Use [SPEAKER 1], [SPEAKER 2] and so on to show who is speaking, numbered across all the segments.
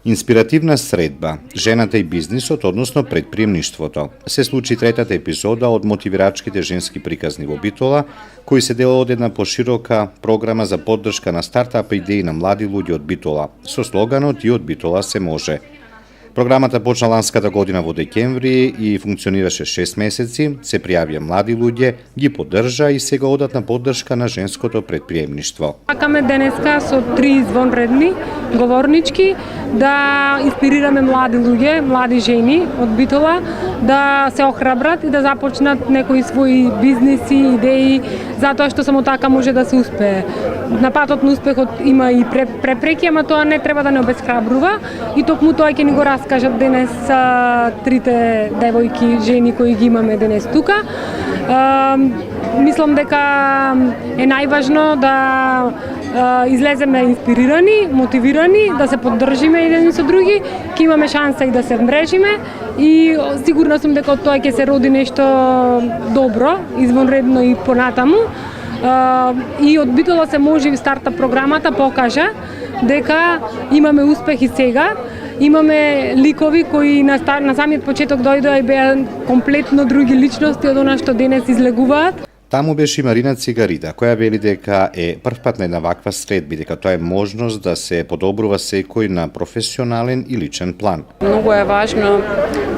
[SPEAKER 1] Инспиративна средба, жената и бизнисот, односно предприемништвото, се случи третата епизода од мотивирачките женски приказни во Битола, кои се дел од една поширока програма за поддршка на стартап идеи на млади луѓе од Битола, со слоганот "И од Битола се може". Програмата почна ланската година во декември и функционираше 6 месеци, се пријавија млади луѓе, ги поддржа и сега одат на поддршка на женското предприемништво.
[SPEAKER 2] Сакаме денеска со 3 извонредни говорнички да инспирираме млади луѓе, млади жени од Битола да се охрабрат и да започнат некои своји бизниси, идеи, затоа што само така може да се успее. На патот на успехот има и препреки, ама тоа не треба да не обесхрабрува и токму тоа ќе ни го раскажат денес трите девојки, жени кои ги имаме денес тука. Мислам дека е најважно да излеземе инспирирани, мотивирани, да се поддржиме едни со други, ќе имаме шанса и да се мрежиме и сигурна сум дека од тоа ќе се роди нешто добро, извонредно и понатаму. И од Битола се може и старта програмата покажа дека имаме успех и сега. Имаме ликови кои на самиот почеток дојдоа и беа комплетно други личности од она што денес излегуваат.
[SPEAKER 1] Таму беше и Марина Цигарида, која вели дека е првпат на една ваква средба, дека тоа е можност да се подобрува секој на професионален и личен план.
[SPEAKER 3] Многу е важно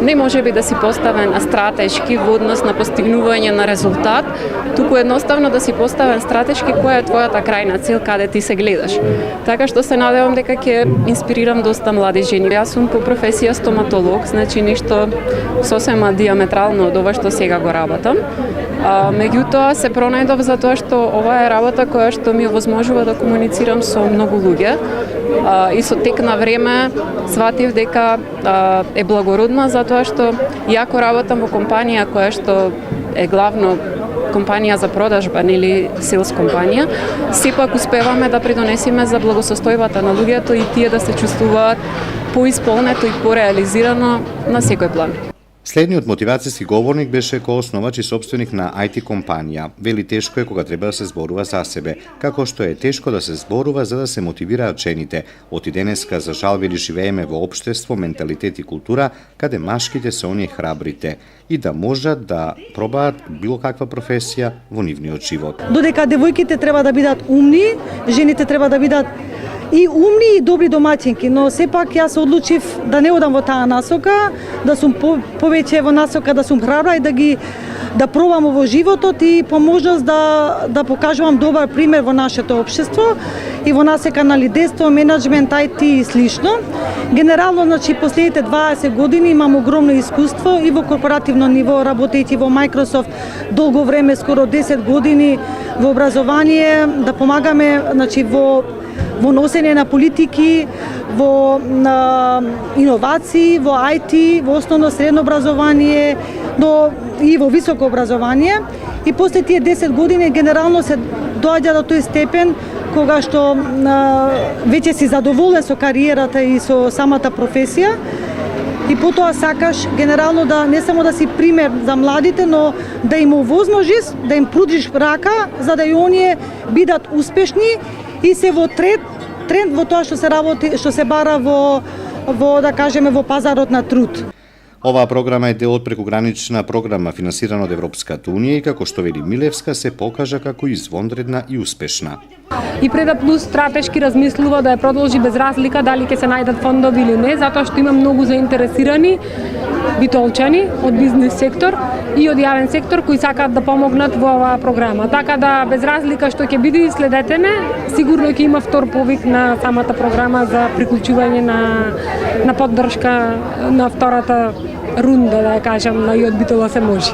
[SPEAKER 3] не може би да си поставен стратешки во однос на постигнување на резултат, туку едноставно да си поставен стратешки која е твојата крајна цел, каде ти се гледаш. Така што се надевам дека ќе инспирирам доста млади жени. Јас сум по професија стоматолог, значи ништо сосема диаметрално од ова што сега го работам. Меѓутоа се пронајдов затоа што ова е работа која што ми овозможува да комуницирам со многу луѓе и со тек на време сватив дека е благородна затоа што иако работам во компанија која што е главно компанија за продажба, нели селс компанија, сепак успеваме да придонесеме за благосостојбата на луѓето и тие да се чувствуваат поисполнето и пореализирано на секој план.
[SPEAKER 1] Следниот мотивацијски говорник беше коосновач и сопственик на IT компанија. Вели тешко е кога треба да се зборува за себе, како што е тешко да се зборува за да се мотивираат жените. Оти денеска, за жал, вели живееме во општество, менталитет и култура, каде машките се оние храбрите и да можат да пробаат било каква професија во нивниот живот.
[SPEAKER 4] Додека девојките треба да бидат умни, жените треба да бидат и умни и добри домаќинки, но сепак јас одлучив да не одам во таа насока, да сум повеќе во насока да сум храбра и да пробам во животот и по можност да покажувам добар пример во нашето општество и во насека на лидерство, менеджмент, IT и слично. Генерално, значи, последните 20 години имам огромно искуство и во корпоративно ниво, работејќи во Microsoft долго време, скоро 10 години во образование, да помагаме, значи, во носење на политики, во иновации, во IT, во основно средно образование, но и во високо образование. И после тие 10 години генерално се доаѓа до тој степен кога што веќе си задоволен со кариерата и со самата професија. И потоа сакаш генерално да не само да си пример за младите, но да им овозможиш, да им прудиш рака за да и оние бидат успешни и се во тренд во тоа што се работи, што се бара во да кажеме во пазарот на труд.
[SPEAKER 1] Оваа програма е дел од прекогранична програма финансирана од Европската унија и како што вели Милевска се покажа како извонредна и успешна.
[SPEAKER 2] И Преда Плюс стратешки размислува да ја продолжи без разлика дали ќе се најдат фондови или не, затоа што има многу заинтересирани битолчани од бизнес сектор и од јавен сектор кои сакаат да помогнат во оваа програма. Така да без разлика што ќе биде следете не, сигурно ќе има втор повик на самата програма за приклучување на поддршка на втората рунда, да ја кажам, на И од Битола се може.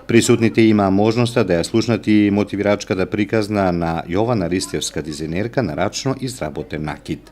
[SPEAKER 1] Присутните имаа можноста да ја слушнат и мотивирачката приказна на Јована Ристевска, дизајнерка на рачно изработен накид.